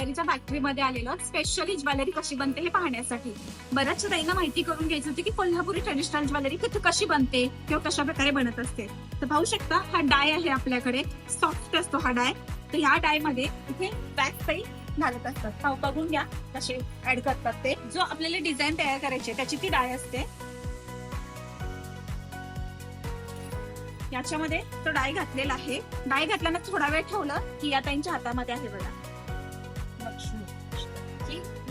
ज्वेलरीच्या फॅक्टरीमध्ये आलेलो, specially jewellery कशी बनते हे पाहण्यासाठी. बऱ्याचशा ताईंना माहिती करून घ्यायची होती की कोल्हापुरी ट्रेडिशनल ज्वेलरी कशी बनते किंवा कशा प्रकारे बनत असते. तर पाहू शकता हा डाय आहे आपल्याकडे, सॉफ्ट असतो हा डाय. तर ह्या डाय मध्ये इथे वॅक्स ताई घालत असतात. बघून घ्या कसे ऍड करतात ते. जो आपल्याला डिझाईन तयार करायची त्याची ती डाय असते. याच्यामध्ये तो डाय घातलेला आहे. डाय घातल्यानंतर थोडा वेळ ठेवलं की या ताईंच्या हातामध्ये आहे बघा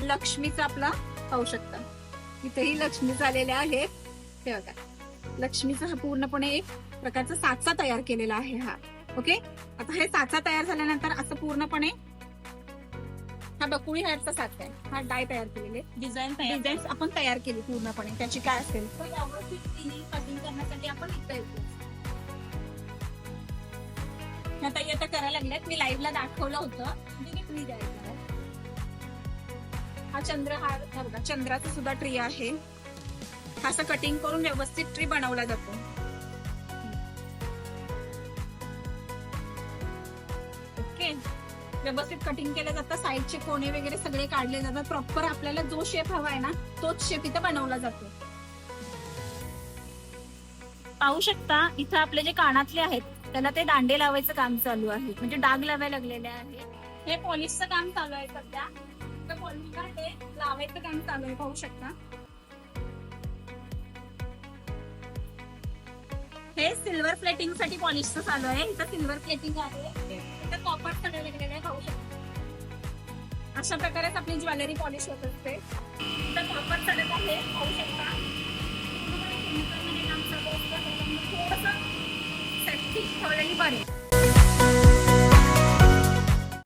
लक्ष्मीचा आपला पाहू शकता. इथेही लक्ष्मी झालेल्या आहेत. हे बघा लक्ष्मीचा हा पूर्णपणे एक प्रकारचा साचा तयार केलेला आहे हा. ओके, आता हे साचा तयार झाल्यानंतर असं पूर्णपणे हा बकुळी हेअरचा साचा आहे. हा डाय तयार केलेले डिझाईन आपण तयार केली पूर्णपणे. त्याची काय असेल तर कटिंग करण्यासाठी आपण इथे येतो. आता आता करायला लागल्यात. मी लाईव्हला दाखवलं होतं. हा चंद्रहार बघा, चंद्राचा सुद्धा ट्री आहे. हा असं कटिंग करून व्यवस्थित ट्री बनवला जातो. ओके, व्यवस्थित कटिंग केलं जातं. साईडचे कोणे वगैरे सगळे काढले जातात. प्रॉपर आपल्याला जो शेप हवा आहे ना तोच शेप इथं बनवला जातो. पाहू शकता इथं आपले जे कानातले आहेत त्याला ते दांडे लावायचं काम चालू आहे, म्हणजे डाग लावायला लागलेले आहे. हे पॉलिशचं काम चालू आहे सध्या. पॉलिशला हे लावायचं काम चालू आहे. पाहू शकता हे सिल्वर प्लेटिंग साठी पॉलिशचं चालू आहे. इथं सिल्वर प्लेटिंग आहे, इथं कॉपर सगळे लागलेले आहे. पाहू शकता अशा प्रकारेच आपली ज्वेलरी पॉलिश होत असते. इथं कॉपर सडक आहे. पाहू शकता थोडंसं सेफ्टी ठेवलेली बरी.